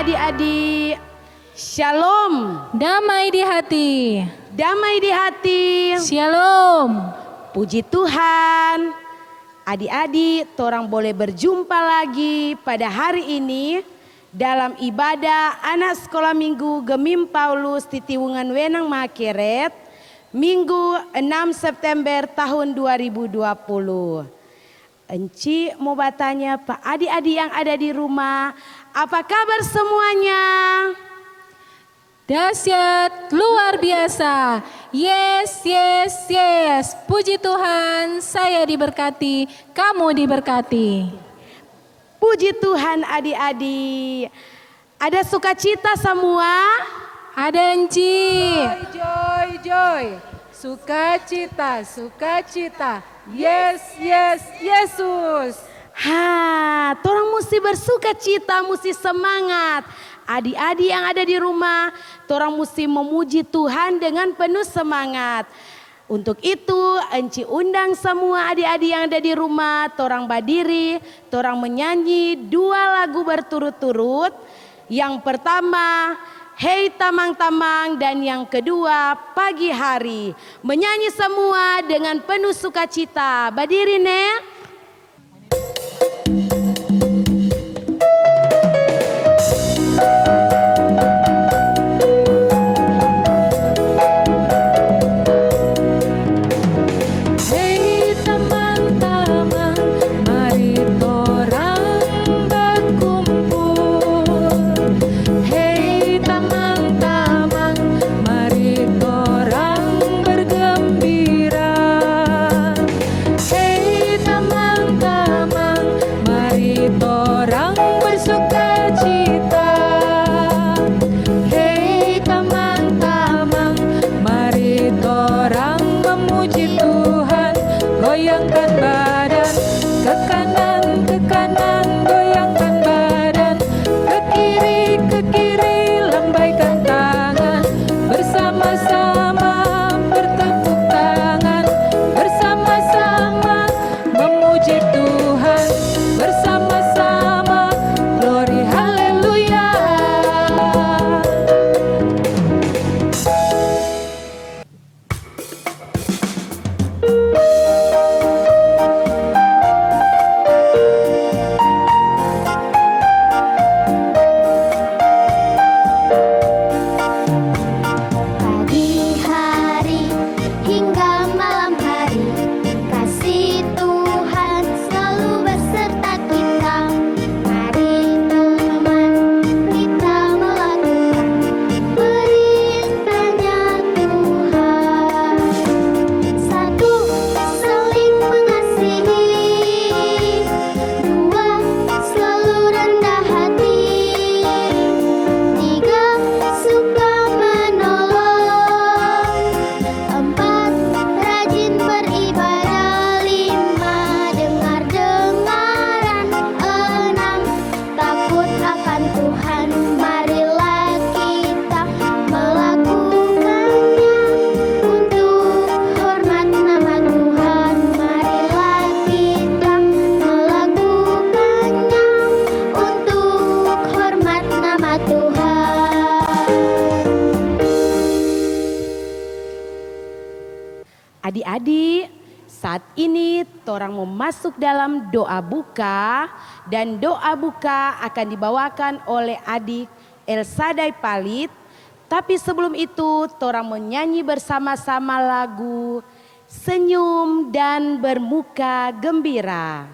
adik-adik. Shalom. Damai di hati. Damai di hati. Shalom. Puji Tuhan. Adik-adik, torang boleh berjumpa lagi pada hari ini dalam ibadah anak sekolah minggu Gemim Paulus Titiwungan Wenang Makeret, Minggu 6 September tahun 2020. Enci mau bertanya Pak adik-adik yang ada di rumah, apa kabar semuanya? Dahsyat, luar biasa. Yes, yes, yes. Puji Tuhan, saya diberkati, kamu diberkati. Puji Tuhan adik-adik. Ada sukacita semua? Ada Enci. Joy. Sukacita. Yes, Yesus. Torang mesti bersukacita, mesti semangat. Adik-adik yang ada di rumah, torang mesti memuji Tuhan dengan penuh semangat. Untuk itu, Enci undang semua adik-adik yang ada di rumah, torang berdiri, torang menyanyi 2 lagu berturut-turut. Yang pertama, Hei Tamang-Tamang, dan yang kedua, Pagi Hari. Menyanyi semua dengan penuh sukacita. Berdiri, Nek. Adik-adik, saat ini torang mau masuk dalam doa buka, dan doa buka akan dibawakan oleh adik Elsadai Palit. Tapi sebelum itu torang menyanyi bersama-sama lagu Senyum dan Bermuka Gembira.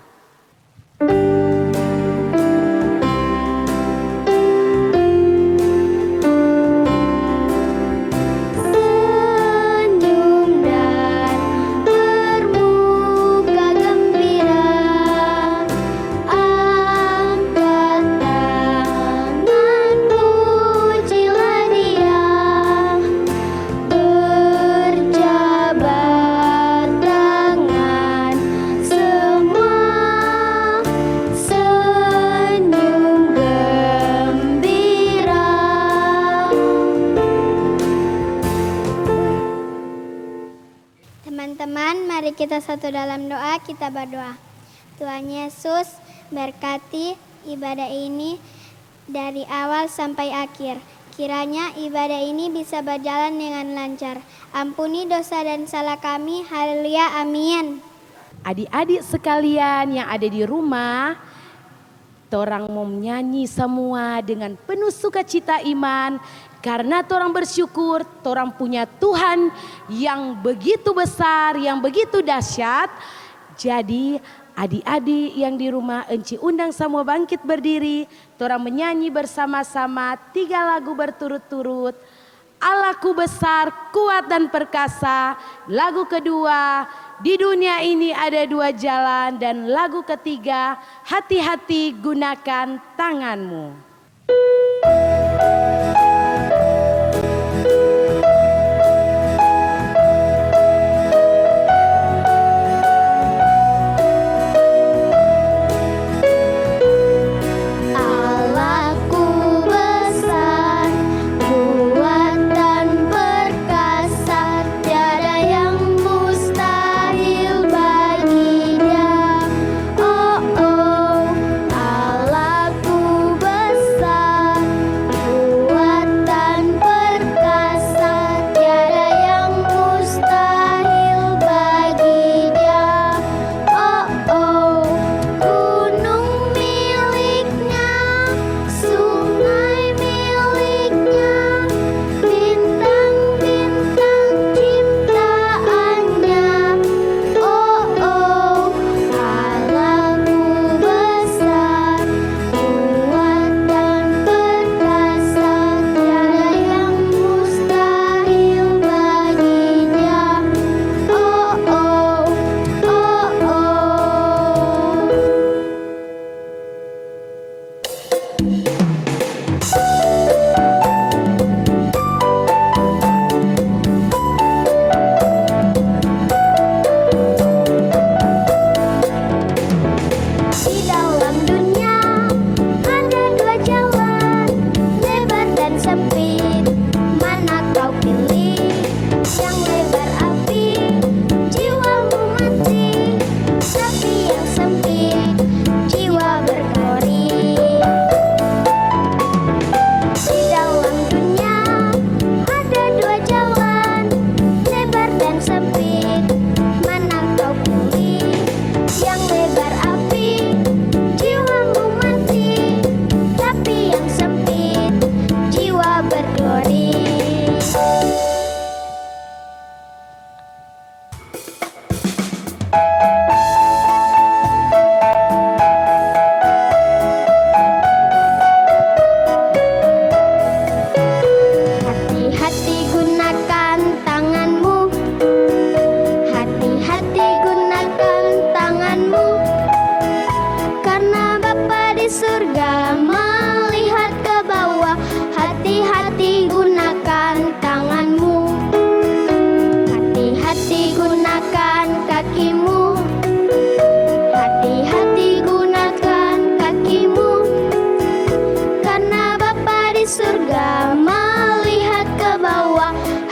Teman-teman, mari kita satu dalam doa, kita berdoa. Tuhan Yesus, berkati ibadah ini, dari awal sampai akhir. Kiranya ibadah ini bisa berjalan dengan lancar. Ampuni dosa dan salah kami. Haleluya, amin. Adik-adik sekalian yang ada di rumah, torang mau menyanyi semua dengan penuh sukacita iman. Karena torang bersyukur, torang punya Tuhan yang begitu besar, yang begitu dahsyat. Jadi adik-adik yang di rumah, Enci undang semua bangkit berdiri. Torang menyanyi bersama-sama 3 lagu berturut-turut. Allahku besar, kuat dan perkasa. Lagu kedua, di dunia ini ada 2 jalan. Dan lagu ketiga, hati-hati gunakan tanganmu.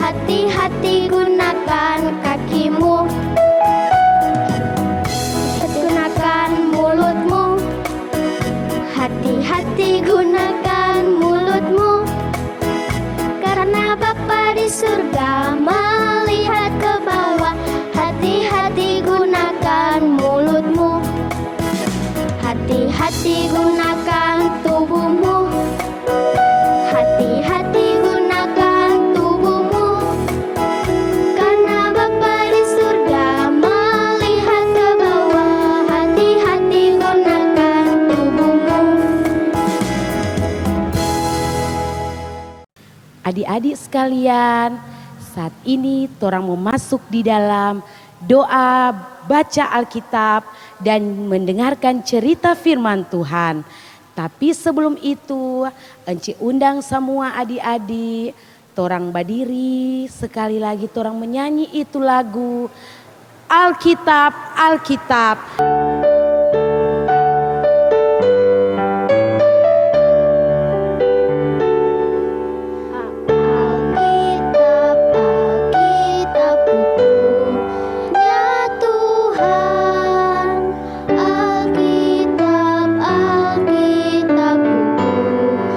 Hati-hati gunakan kakimu, gunakan mulutmu. Hati-hati gunakan mulutmu, karena Bapa di surga melihat ke bawah. Hati-hati gunakan mulutmu, hati-hati gunakan tubuhmu. Hati-hati gunakan tubuhmu, karena Bapa di surga melihat ke bawah. Hati-hati gunakan tubuhmu. Adik-adik sekalian, saat ini torang mau masuk di dalam doa, baca Alkitab dan mendengarkan cerita firman Tuhan. Tapi sebelum itu, Enci undang semua adik-adik, torang berdiri, sekali lagi torang menyanyi itu lagu Alkitab, Alkitab. Alkitab, Alkitab bukunya Tuhan. Alkitab, Alkitab buku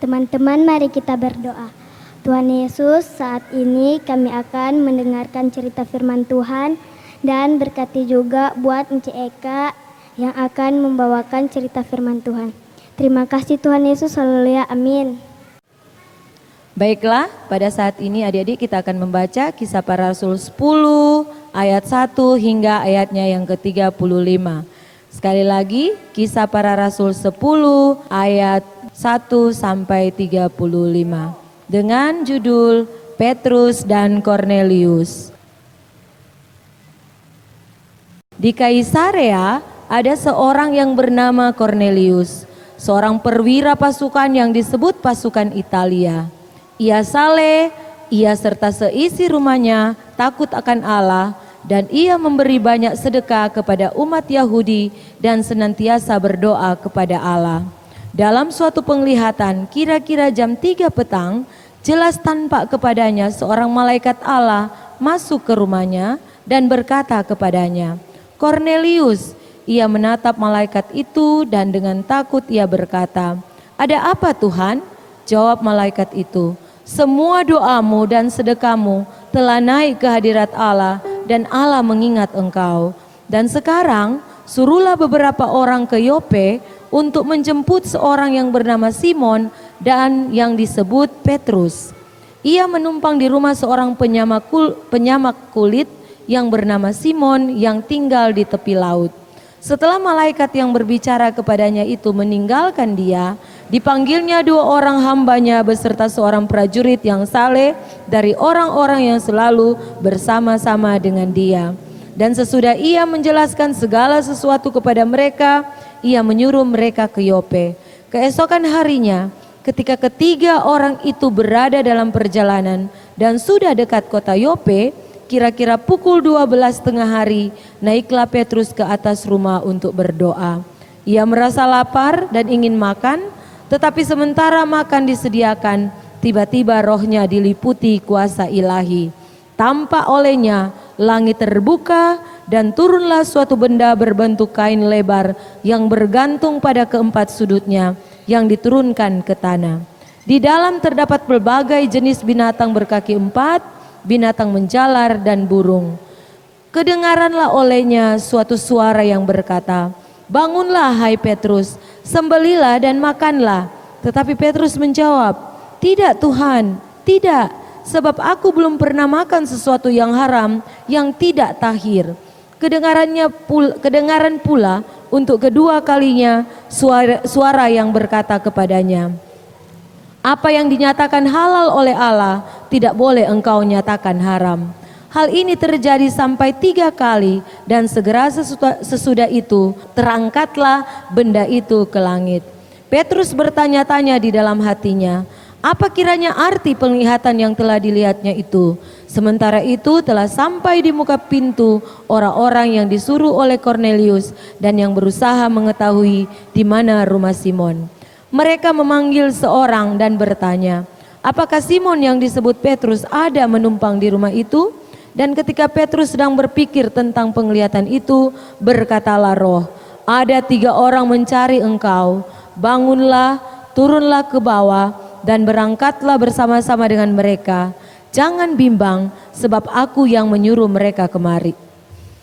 Teman-teman, mari kita berdoa. Tuhan Yesus, saat ini kami akan mendengarkan cerita firman Tuhan dan berkati juga buat Ence Eka yang akan membawakan cerita firman Tuhan. Terima kasih Tuhan Yesus, haleluya, amin. Baiklah, pada saat ini adik-adik kita akan membaca Kisah Para Rasul 10 ayat 1 hingga ayatnya yang ke-35. Sekali lagi, Kisah Para Rasul 10 ayat 1 sampai 35 dengan judul Petrus dan Kornelius. Di Kaisarea ada seorang yang bernama Kornelius, seorang perwira pasukan yang disebut pasukan Italia. Ia saleh, ia serta seisi rumahnya takut akan Allah, dan ia memberi banyak sedekah kepada umat Yahudi dan senantiasa berdoa kepada Allah. Dalam suatu penglihatan kira-kira jam 3 petang, jelas tampak kepadanya seorang malaikat Allah masuk ke rumahnya dan berkata kepadanya, "Kornelius." Ia menatap malaikat itu dan dengan takut ia berkata, "Ada apa Tuhan?" Jawab malaikat itu, "Semua doamu dan sedekahmu telah naik ke hadirat Allah dan Allah mengingat engkau. Dan sekarang suruhlah beberapa orang ke Yope untuk menjemput seorang yang bernama Simon dan yang disebut Petrus. Ia menumpang di rumah seorang penyamak kulit yang bernama Simon yang tinggal di tepi laut." Setelah malaikat yang berbicara kepadanya itu meninggalkan dia, dipanggilnya 2 orang hambanya beserta seorang prajurit yang saleh dari orang-orang yang selalu bersama-sama dengan dia. Dan sesudah ia menjelaskan segala sesuatu kepada mereka, ia menyuruh mereka ke Yope. Keesokan harinya, ketika ketiga orang itu berada dalam perjalanan dan sudah dekat kota Yope, kira-kira pukul 12 tengah hari, naiklah Petrus ke atas rumah untuk berdoa. Ia merasa lapar dan ingin makan, tetapi sementara makan disediakan, tiba-tiba rohnya diliputi kuasa ilahi. Tampak olehnya langit terbuka dan turunlah suatu benda berbentuk kain lebar yang bergantung pada keempat sudutnya yang diturunkan ke tanah. Di dalam terdapat berbagai jenis binatang berkaki 4, binatang menjalar dan burung. Kedengaranlah olehnya suatu suara yang berkata, "Bangunlah hai Petrus, sembelilah dan makanlah." Tetapi Petrus menjawab, "Tidak Tuhan, tidak, sebab aku belum pernah makan sesuatu yang haram yang tidak tahir." Kedengaran pula untuk kedua kalinya suara yang berkata kepadanya, "Apa yang dinyatakan halal oleh Allah tidak boleh engkau nyatakan haram." Hal ini terjadi sampai 3 kali dan segera sesudah itu terangkatlah benda itu ke langit. Petrus bertanya-tanya di dalam hatinya, apa kiranya arti penglihatan yang telah dilihatnya itu? Sementara itu telah sampai di muka pintu orang-orang yang disuruh oleh Kornelius dan yang berusaha mengetahui di mana rumah Simon. Mereka memanggil seorang dan bertanya, apakah Simon yang disebut Petrus ada menumpang di rumah itu? Dan ketika Petrus sedang berpikir tentang penglihatan itu, berkatalah roh, ada 3 orang mencari engkau. Bangunlah, turunlah ke bawah dan berangkatlah bersama-sama dengan mereka. Jangan bimbang, sebab aku yang menyuruh mereka kemari.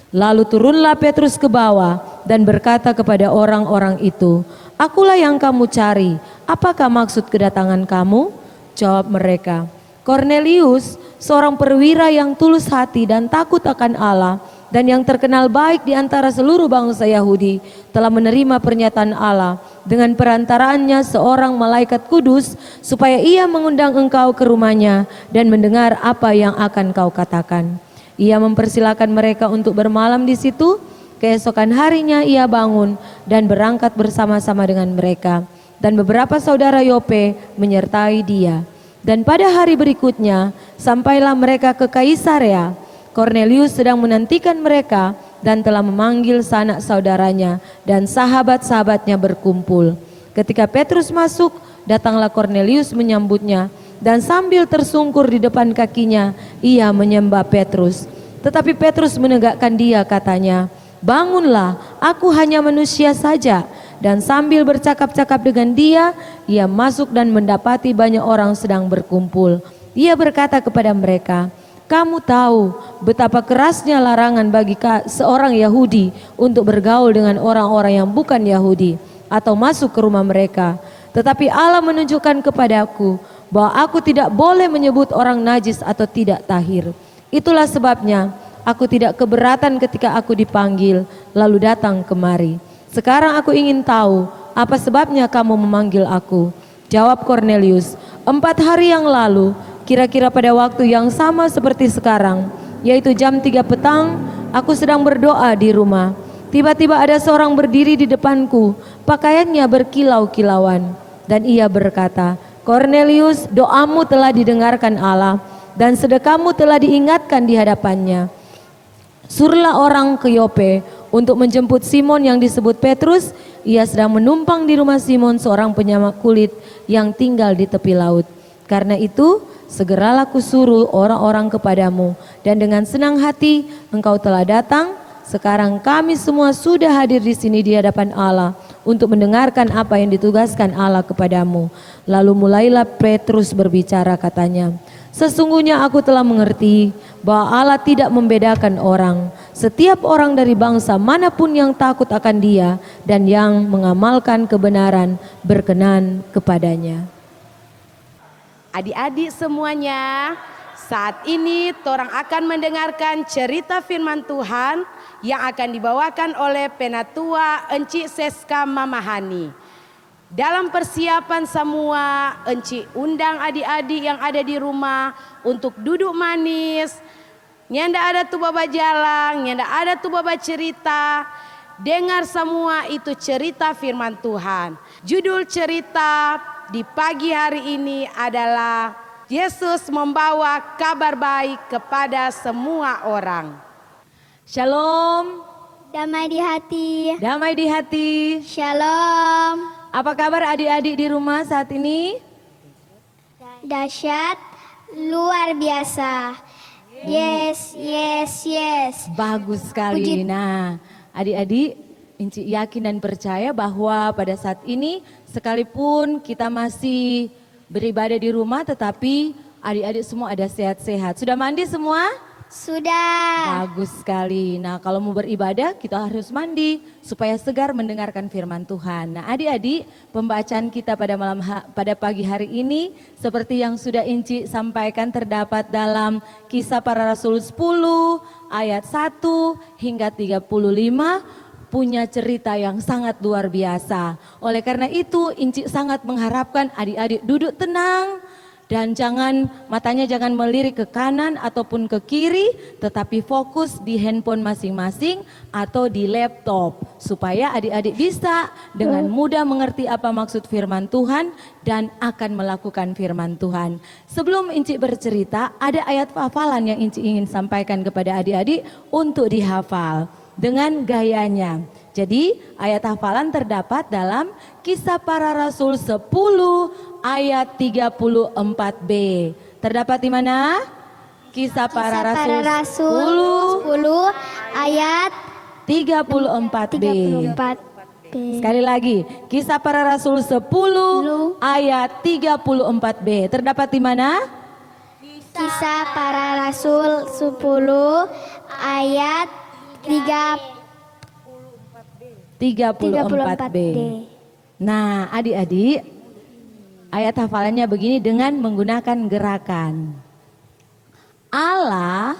Lalu turunlah Petrus ke bawah dan berkata kepada orang-orang itu, akulah yang kamu cari, apakah maksud kedatangan kamu? Jawab mereka, Kornelius, seorang perwira yang tulus hati dan takut akan Allah, dan yang terkenal baik di antara seluruh bangsa Yahudi, telah menerima pernyataan Allah dengan perantaraannya seorang malaikat kudus, supaya ia mengundang engkau ke rumahnya dan mendengar apa yang akan kau katakan. Ia mempersilakan mereka untuk bermalam di situ. Keesokan harinya ia bangun dan berangkat bersama-sama dengan mereka, dan beberapa saudara Yope menyertai dia. Dan pada hari berikutnya sampailah mereka ke Kaisarea. Kornelius sedang menantikan mereka dan telah memanggil sanak saudaranya dan sahabat-sahabatnya berkumpul. Ketika Petrus masuk, datanglah Kornelius menyambutnya, dan sambil tersungkur di depan kakinya, ia menyembah Petrus. Tetapi Petrus menegakkan dia, katanya, bangunlah, aku hanya manusia saja. Dan sambil bercakap-cakap dengan dia, ia masuk dan mendapati banyak orang sedang berkumpul. Ia berkata kepada mereka, "Kamu tahu betapa kerasnya larangan bagi seorang Yahudi untuk bergaul dengan orang-orang yang bukan Yahudi atau masuk ke rumah mereka. Tetapi Allah menunjukkan kepadaku bahwa aku tidak boleh menyebut orang najis atau tidak tahir. Itulah sebabnya aku tidak keberatan ketika aku dipanggil lalu datang kemari. Sekarang aku ingin tahu apa sebabnya kamu memanggil aku." Jawab Kornelius, 4 hari yang lalu, kira-kira pada waktu yang sama seperti sekarang, yaitu jam 3 petang, aku sedang berdoa di rumah. Tiba-tiba ada seorang berdiri di depanku, pakaiannya berkilau-kilauan. Dan ia berkata, "Kornelius, doamu telah didengarkan Allah, dan sedekahmu telah diingatkan di hadapannya. Suruhlah orang ke Yope untuk menjemput Simon yang disebut Petrus. Ia sedang menumpang di rumah Simon, seorang penyamak kulit yang tinggal di tepi laut. Karena itu, segeralah kusuruh orang-orang kepadamu, dan dengan senang hati engkau telah datang. Sekarang kami semua sudah hadir di sini di hadapan Allah untuk mendengarkan apa yang ditugaskan Allah kepadamu." Lalu mulailah Petrus berbicara, katanya, "Sesungguhnya aku telah mengerti bahwa Allah tidak membedakan orang. Setiap orang dari bangsa manapun yang takut akan Dia dan yang mengamalkan kebenaran berkenan kepadanya." Adik-adik semuanya, saat ini torang akan mendengarkan cerita firman Tuhan yang akan dibawakan oleh Penatua Encik Seska Mamahani. Dalam persiapan semua, Encik undang adik-adik yang ada di rumah untuk duduk manis. Nyanda ada tu baba jalan, nyanda ada tu baba cerita. Dengar semua itu cerita firman Tuhan. Judul cerita di pagi hari ini adalah Yesus membawa kabar baik kepada semua orang. Shalom, Damai di hati. damai di hati. Shalom. Apa kabar adik-adik di rumah saat ini? Dahsyat, luar biasa. Yes, yes, yes. Bagus sekali. Nah, adik-adik, Inci yakin dan percaya bahwa pada saat ini sekalipun kita masih beribadah di rumah, tetapi adik-adik semua ada sehat-sehat. Sudah mandi semua? Sudah. Bagus sekali. Nah, kalau mau beribadah kita harus mandi supaya segar mendengarkan firman Tuhan. Nah, adik-adik, pembacaan kita pada pagi hari ini seperti yang sudah Inci sampaikan terdapat dalam Kisah Para Rasul 10 ayat 1 hingga 35, punya cerita yang sangat luar biasa. Oleh karena itu, Inci sangat mengharapkan adik-adik duduk tenang dan matanya jangan melirik ke kanan ataupun ke kiri, tetapi fokus di handphone masing-masing atau di laptop supaya adik-adik bisa dengan mudah mengerti apa maksud firman Tuhan dan akan melakukan firman Tuhan. Sebelum Inci bercerita, ada ayat hafalan yang Inci ingin sampaikan kepada adik-adik untuk dihafal dengan gayanya. Jadi ayat hafalan terdapat dalam Kisah Para Rasul 10 ayat 34b. Terdapat di mana? Kisah Para Rasul 10 ayat 34b. 34b. Sekali lagi, Kisah Para Rasul 10 ayat 34b. Terdapat di mana? Kisah Para Rasul 10 ayat 34b. Nah, adik-adik, ayat hafalannya begini dengan menggunakan gerakan. Allah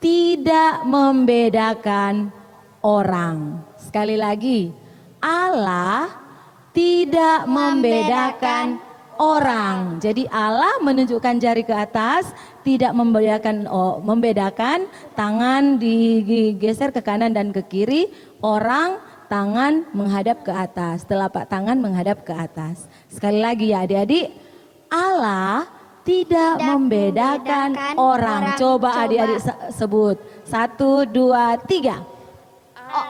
tidak membedakan orang. Sekali lagi, Allah tidak membedakan orang. Jadi Allah menunjukkan jari ke atas, tidak membedakan, tangan digeser ke kanan dan ke kiri, orang tangan menghadap ke atas, telapak tangan menghadap ke atas. Sekali lagi ya adik-adik, Allah tidak membedakan orang. Coba adik-adik sebut. 1, 2, 3.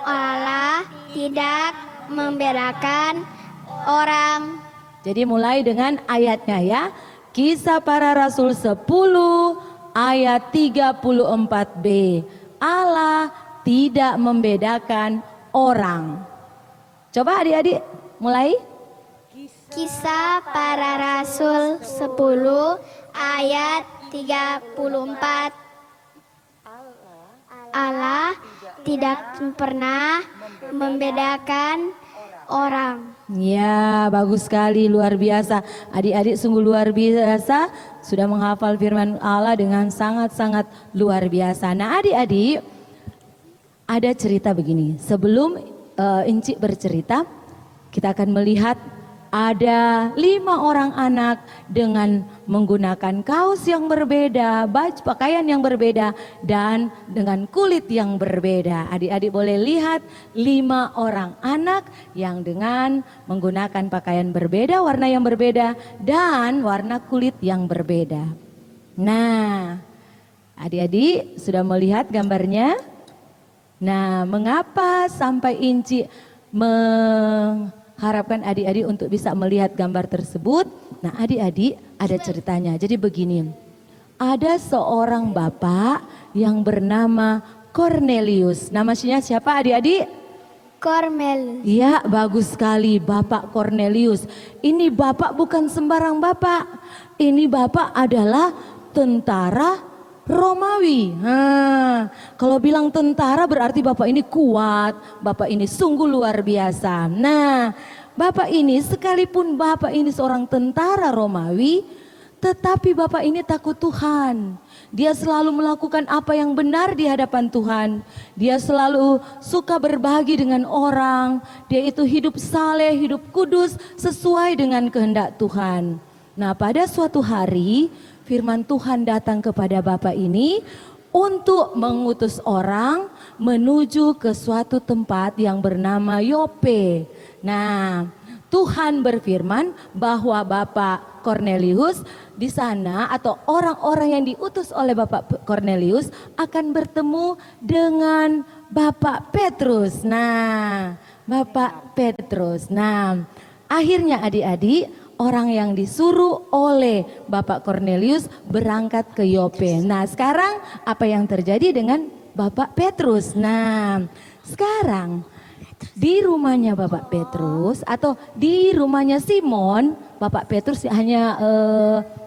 Allah tidak membedakan orang. Jadi mulai dengan ayatnya ya. Kisah Para Rasul 10 ayat 34b. Allah tidak membedakan orang. Coba adik-adik mulai. Kisah Para Rasul 10 ayat 34. Allah tidak pernah membedakan orang. Ya, bagus sekali, luar biasa. Adik-adik sungguh luar biasa, sudah menghafal firman Allah dengan sangat-sangat luar biasa. Nah, adik-adik, ada cerita begini. Sebelum Inci bercerita, kita akan melihat ada 5 orang anak dengan menggunakan kaos yang berbeda, baju pakaian yang berbeda, dan dengan kulit yang berbeda. Adik-adik boleh lihat 5 orang anak yang dengan menggunakan pakaian berbeda, warna yang berbeda, dan warna kulit yang berbeda. Nah, adik-adik sudah melihat gambarnya? Nah, mengapa sampai Inci harapkan adik-adik untuk bisa melihat gambar tersebut. Nah, adik-adik ada ceritanya. Jadi begini, ada seorang bapak yang bernama Cornelius. Namanya siapa adik-adik? Cornelius. Iya, bagus sekali, Bapak Cornelius. Ini bapak bukan sembarang bapak. Ini bapak adalah tentara Romawi. Kalau bilang tentara berarti bapak ini kuat, bapak ini sungguh luar biasa. Nah, bapak ini sekalipun bapak ini seorang tentara Romawi, tetapi bapak ini takut Tuhan. Dia selalu melakukan apa yang benar di hadapan Tuhan. Dia selalu suka berbagi dengan orang. Dia itu hidup saleh, hidup kudus sesuai dengan kehendak Tuhan. Nah, pada suatu hari firman Tuhan datang kepada bapak ini untuk mengutus orang menuju ke suatu tempat yang bernama Yope. Nah, Tuhan berfirman bahwa Bapak Cornelius di sana atau orang-orang yang diutus oleh Bapak Cornelius akan bertemu dengan Bapak Petrus. Nah, Bapak Petrus. Nah, akhirnya adik-adik, orang yang disuruh oleh Bapak Cornelius berangkat ke Yope. Nah, sekarang apa yang terjadi dengan Bapak Petrus? Nah, sekarang di rumahnya Bapak Petrus atau di rumahnya Simon, Bapak Petrus hanya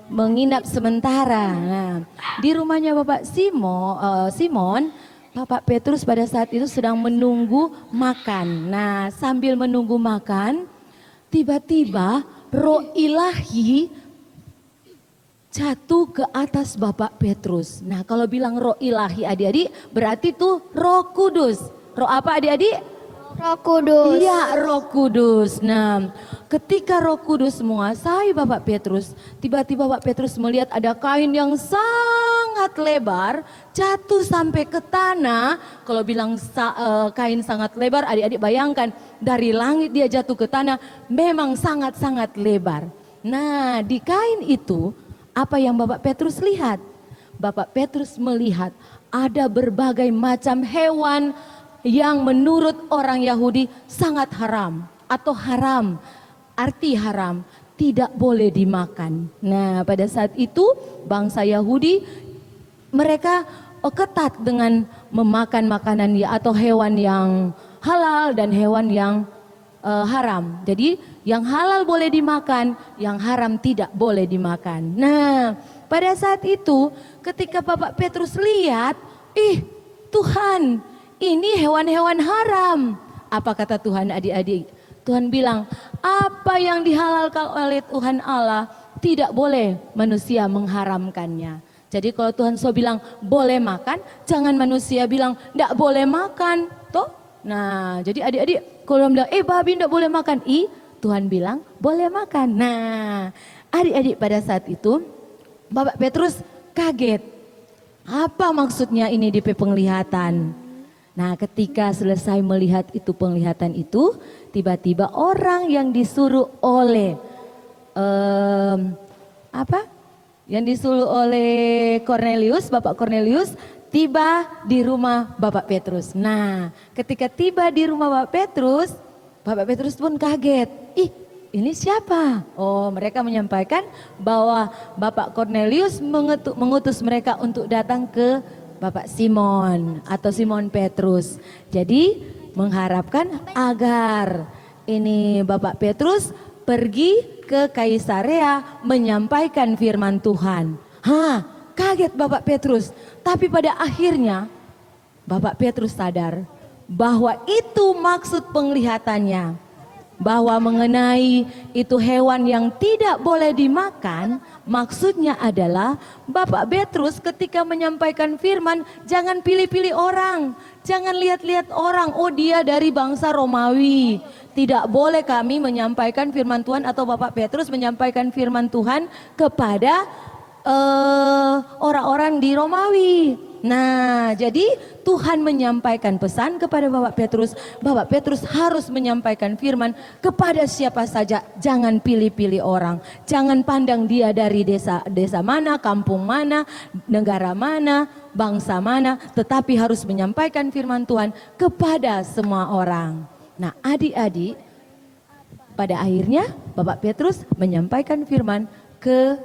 menginap sementara. Nah, di rumahnya Bapak Simon, Bapak Petrus pada saat itu sedang menunggu makan. Nah, sambil menunggu makan, tiba-tiba Roh ilahi jatuh ke atas Bapak Petrus. Nah, kalau bilang roh ilahi adik-adik berarti itu Roh Kudus. Roh apa adik-adik? Roh Kudus. Iya, Roh Kudus. Nah, ketika Roh Kudus menguasai Bapak Petrus, tiba-tiba Bapak Petrus melihat ada kain yang sangat lebar jatuh sampai ke tanah. Kalau bilang kain sangat lebar, adik-adik bayangkan dari langit dia jatuh ke tanah, memang sangat-sangat lebar. Nah, di kain itu apa yang Bapak Petrus lihat? Bapak Petrus melihat ada berbagai macam hewan yang menurut orang Yahudi sangat haram atau haram, arti haram, tidak boleh dimakan. Nah, pada saat itu bangsa Yahudi mereka ketat dengan memakan makanan atau hewan yang halal dan hewan yang haram. Jadi yang halal boleh dimakan, yang haram tidak boleh dimakan. Nah, pada saat itu ketika Bapak Petrus lihat, Tuhan, ini hewan-hewan haram. Apa kata Tuhan adik-adik? Tuhan bilang, apa yang dihalalkan oleh Tuhan Allah tidak boleh manusia mengharamkannya. Jadi kalau Tuhan bilang boleh makan, jangan manusia bilang tidak boleh makan. Toh? Nah, jadi adik-adik kalau bilang babi tidak boleh makan, Tuhan bilang boleh makan. Nah, adik-adik pada saat itu Bapak Petrus kaget. Apa maksudnya ini di penglihatan? Nah, ketika selesai melihat itu penglihatan itu, tiba-tiba orang yang disuruh oleh Yang disuruh oleh Cornelius, Bapak Cornelius, tiba di rumah Bapak Petrus. Nah, ketika tiba di rumah Bapak Petrus pun kaget. Ini siapa? Oh, mereka menyampaikan bahwa Bapak Cornelius mengutus mereka untuk datang ke Bapak Simon atau Simon Petrus. Jadi mengharapkan agar ini Bapak Petrus pergi ke Kaisarea menyampaikan firman Tuhan. Kaget Bapak Petrus. Tapi pada akhirnya Bapak Petrus sadar bahwa itu maksud penglihatannya. Bahwa mengenai itu hewan yang tidak boleh dimakan, maksudnya adalah Bapak Petrus ketika menyampaikan firman, jangan pilih-pilih orang, jangan lihat-lihat orang, oh dia dari bangsa Romawi. Tidak boleh kami menyampaikan firman Tuhan atau Bapak Petrus menyampaikan firman Tuhan kepada orang-orang di Romawi. Nah, jadi Tuhan menyampaikan pesan kepada Bapak Petrus. Bapak Petrus harus menyampaikan firman kepada siapa saja. Jangan pilih-pilih orang. Jangan pandang dia dari desa mana, kampung mana, negara mana, bangsa mana. Tetapi harus menyampaikan firman Tuhan kepada semua orang. Nah, adik-adik, pada akhirnya Bapak Petrus menyampaikan firman ke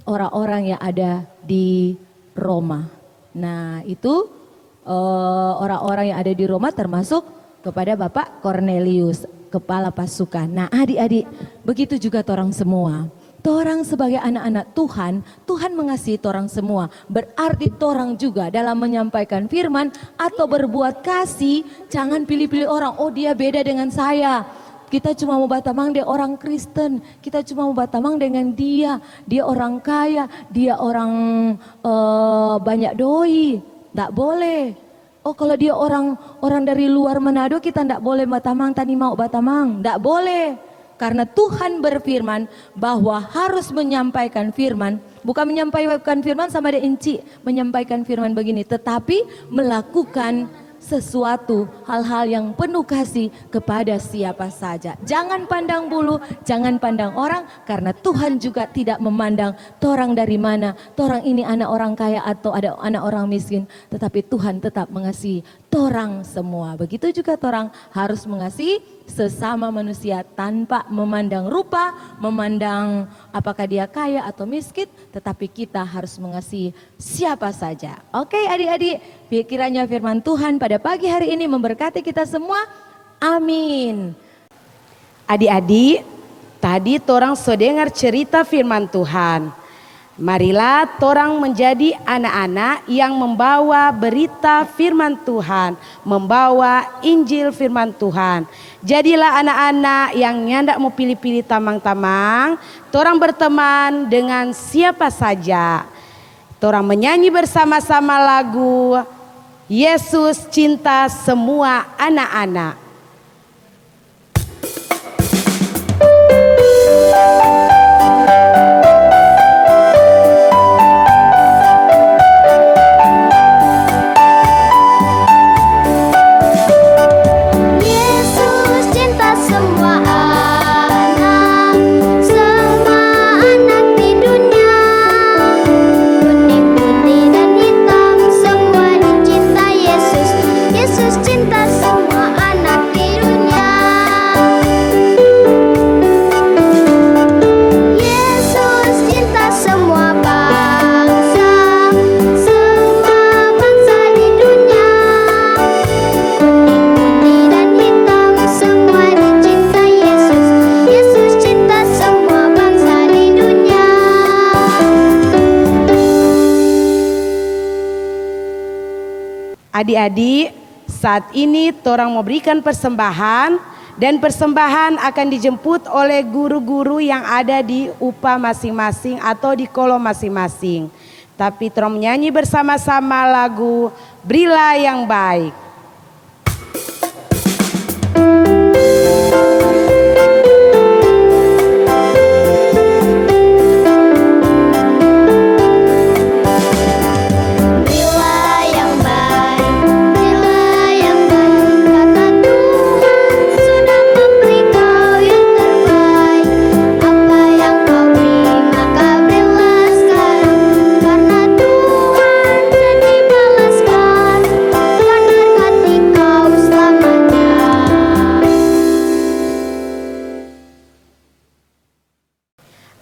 orang-orang yang ada di Roma. Nah, itu orang-orang yang ada di Roma termasuk kepada Bapak Cornelius, kepala pasukan. Nah, adik-adik, begitu juga torang semua. Torang sebagai anak-anak Tuhan, Tuhan mengasihi torang semua. Berarti torang juga dalam menyampaikan firman atau berbuat kasih, jangan pilih-pilih orang, oh dia beda dengan saya. Kita cuma mau batamang dia orang Kristen, kita cuma mau batamang dengan dia orang kaya, dia orang banyak doi, tidak boleh. Oh kalau dia orang dari luar Manado kita tidak boleh batamang, tani mau batamang, tidak boleh. Karena Tuhan berfirman bahwa harus menyampaikan firman, bukan menyampaikan firman sama ada inci, menyampaikan firman begini, tetapi melakukan sesuatu hal-hal yang penuh kasih kepada siapa saja. Jangan pandang bulu, jangan pandang orang, karena Tuhan juga tidak memandang torang dari mana, torang ini anak orang kaya atau ada anak orang miskin, tetapi Tuhan tetap mengasihi torang semua. Begitu juga torang harus mengasihi sesama manusia tanpa memandang rupa, memandang apakah dia kaya atau miskin, tetapi kita harus mengasihi siapa saja. Oke adik-adik, kiranya firman Tuhan pada pagi hari ini memberkati kita semua. Amin. Adik-adik, tadi torang so dengar cerita firman Tuhan. Marilah torang menjadi anak-anak yang membawa berita firman Tuhan, membawa Injil firman Tuhan. Jadilah anak-anak yang nyandak mau pilih-pilih tamang-tamang, torang berteman dengan siapa saja. Torang menyanyi bersama-sama lagu Yesus cinta semua anak-anak. Adik-adik, saat ini torang mau berikan persembahan, dan persembahan akan dijemput oleh guru-guru yang ada di UPA masing-masing atau di kolom masing-masing. Tapi torang menyanyi bersama-sama lagu Berilah yang Baik.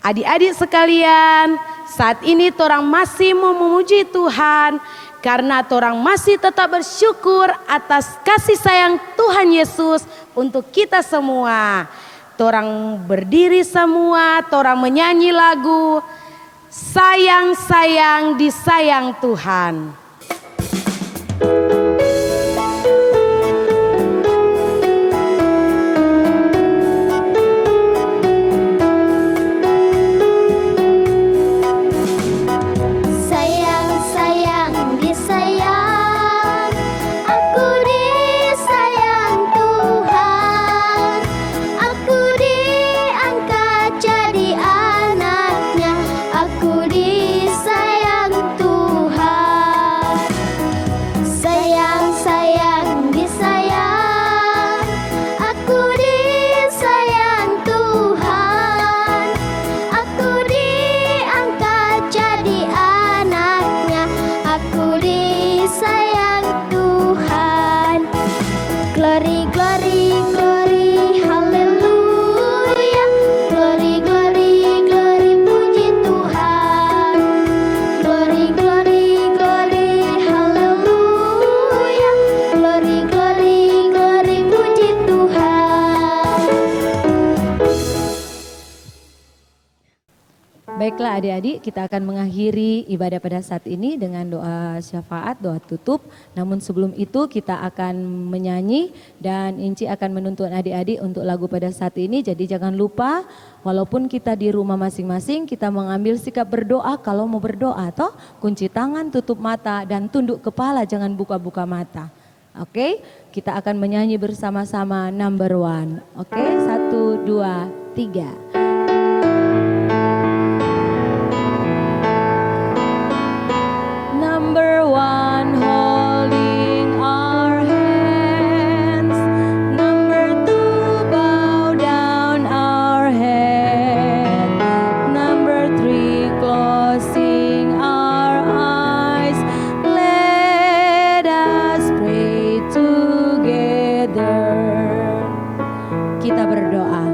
Adik-adik sekalian, saat ini torang masih mau memuji Tuhan karena torang masih tetap bersyukur atas kasih sayang Tuhan Yesus untuk kita semua. Torang berdiri semua, torang menyanyi lagu Sayang Sayang Disayang Tuhan. Baiklah adik-adik, kita akan mengakhiri ibadah pada saat ini dengan doa syafaat, doa tutup. Namun sebelum itu kita akan menyanyi dan Inci akan menuntun adik-adik untuk lagu pada saat ini. Jadi jangan lupa walaupun kita di rumah masing-masing, kita mengambil sikap berdoa. Kalau mau berdoa toh kunci tangan, tutup mata dan tunduk kepala, jangan buka-buka mata. Oke, kita akan menyanyi bersama-sama number one. Oke, 1, 2, 3. Number one, holding our hands. Number two, bow down our head. Number three, closing our eyes. Let us pray together. Kita berdoa.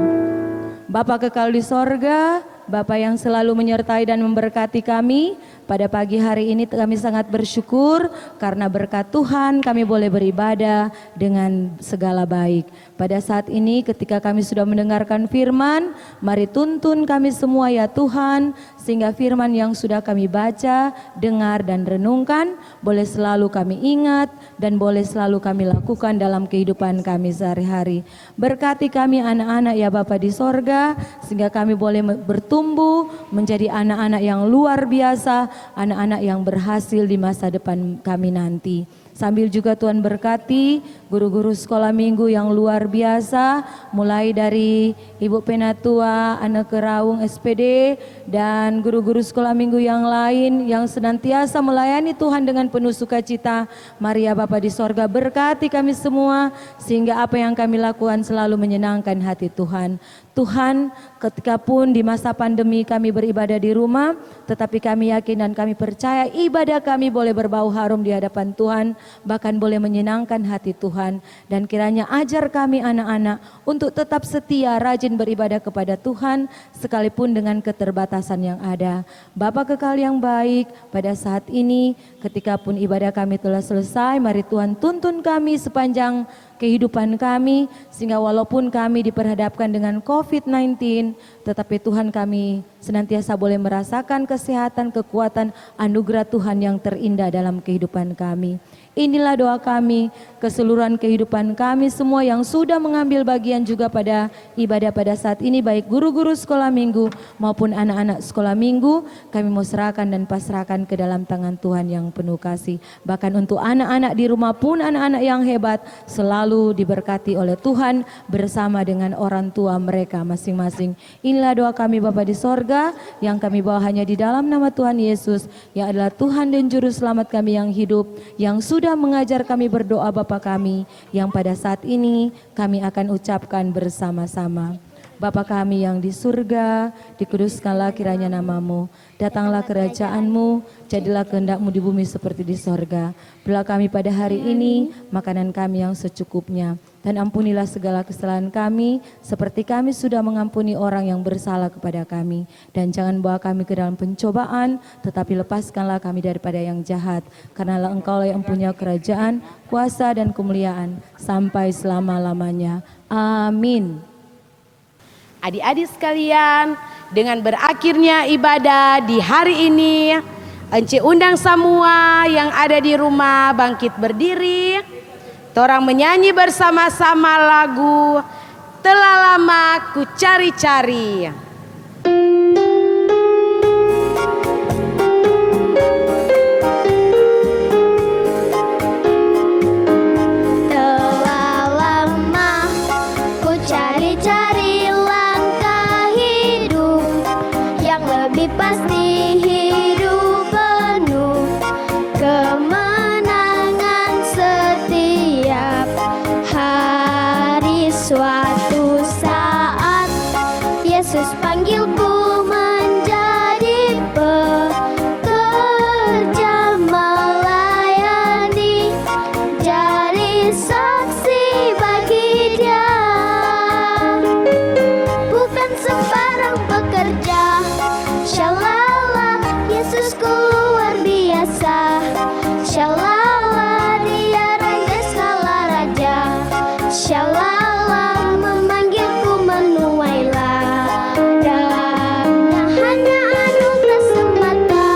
Bapa kekal di sorga, Bapa yang selalu menyertai dan memberkati kami. Pada pagi hari ini kami sangat bersyukur karena berkat Tuhan kami boleh beribadah dengan segala baik. Pada saat ini ketika kami sudah mendengarkan firman, mari tuntun kami semua ya Tuhan, sehingga firman yang sudah kami baca, dengar dan renungkan boleh selalu kami ingat dan boleh selalu kami lakukan dalam kehidupan kami sehari-hari. Berkati kami anak-anak ya Bapa di sorga, sehingga kami boleh bertumbuh menjadi anak-anak yang luar biasa, anak-anak yang berhasil di masa depan kami nanti. Sambil juga Tuhan berkati guru-guru sekolah minggu yang luar biasa, mulai dari Ibu Penatua, Anak Kerawung SPD, dan guru-guru sekolah minggu yang lain yang senantiasa melayani Tuhan dengan penuh sukacita. Mari ya Bapa di sorga, berkati kami semua, sehingga apa yang kami lakukan selalu menyenangkan hati Tuhan. Tuhan, ketika pun di masa pandemi kami beribadah di rumah, tetapi kami yakin dan kami percaya ibadah kami boleh berbau harum di hadapan Tuhan, bahkan boleh menyenangkan hati Tuhan. Dan kiranya ajar kami anak-anak untuk tetap setia, rajin beribadah kepada Tuhan, sekalipun dengan keterbatasan yang ada. Bapa kekal yang baik, pada saat ini ketika pun ibadah kami telah selesai, mari Tuhan tuntun kami sepanjang kehidupan kami, sehingga walaupun kami diperhadapkan dengan COVID-19, tetapi Tuhan kami senantiasa boleh merasakan kesehatan, kekuatan, anugerah Tuhan yang terindah dalam kehidupan kami. Inilah doa kami, keseluruhan kehidupan kami semua yang sudah mengambil bagian juga pada ibadah pada saat ini, baik guru-guru sekolah minggu maupun anak-anak sekolah minggu, kami mau serahkan dan pasrahkan ke dalam tangan Tuhan yang penuh kasih. Bahkan untuk anak-anak di rumah pun, anak-anak yang hebat selalu diberkati oleh Tuhan bersama dengan orang tua mereka masing-masing. Inilah doa kami Bapa di sorga yang kami bawa hanya di dalam nama Tuhan Yesus, yang adalah Tuhan dan Juru Selamat kami yang hidup, yang sudah mengajar kami berdoa Bapa kami, yang pada saat ini kami akan ucapkan bersama-sama. Bapa kami yang di surga, dikuduskanlah kiranya namamu, datanglah kerajaanmu, jadilah kehendakmu di bumi seperti di sorga. Berilah kami pada hari ini makanan kami yang secukupnya, Dan ampunilah segala kesalahan kami, seperti kami sudah mengampuni orang yang bersalah kepada kami. Dan jangan bawa kami ke dalam pencobaan, tetapi lepaskanlah kami daripada yang jahat. Karena Engkau yang punya kerajaan, kuasa dan kemuliaan, sampai selama-lamanya. Amin. Adik-adik sekalian, dengan berakhirnya ibadah di hari ini, Ence undang semua yang ada di rumah bangkit berdiri. Torang menyanyi bersama-sama lagu Telah Lama Ku Cari-Cari. Telah lama ku cari-cari langkah hidup yang lebih pasti, hidup penuh kemenangan setiap hari. Suatu saat Yesus panggilku menjadi pekerja melayani, jadi saksi bagi Dia. Bukan sembarang pekerja, shalala, Yesusku luar biasa. Shalala, Dia raja skala raja. Shalala, memanggilku menuai ladangnya, hanya anugerah semata.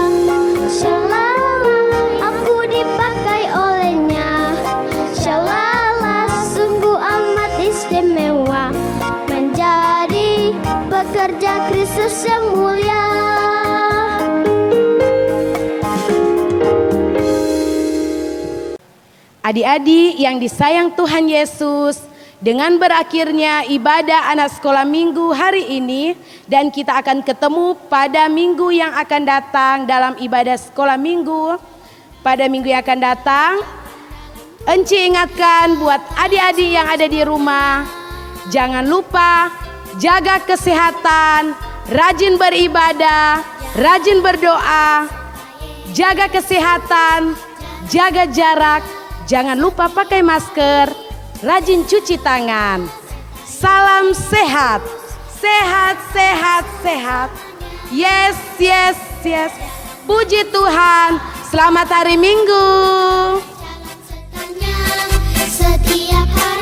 Shalala, aku dipakai olehnya. Shalala, sungguh amat istimewa menjadi pekerja Kristus yang mulia. Adik-adik yang disayang Tuhan Yesus, dengan berakhirnya ibadah anak sekolah minggu hari ini, dan kita akan ketemu pada minggu yang akan datang dalam ibadah sekolah minggu. Pada minggu yang akan datang, Ence ingatkan buat adik-adik yang ada di rumah, jangan lupa jaga kesehatan, rajin beribadah, rajin berdoa, jaga kesehatan, jaga jarak, jangan lupa pakai masker, rajin cuci tangan. Salam sehat, sehat, sehat, sehat. Yes, yes, yes. Puji Tuhan. Selamat hari Minggu. Setiap hari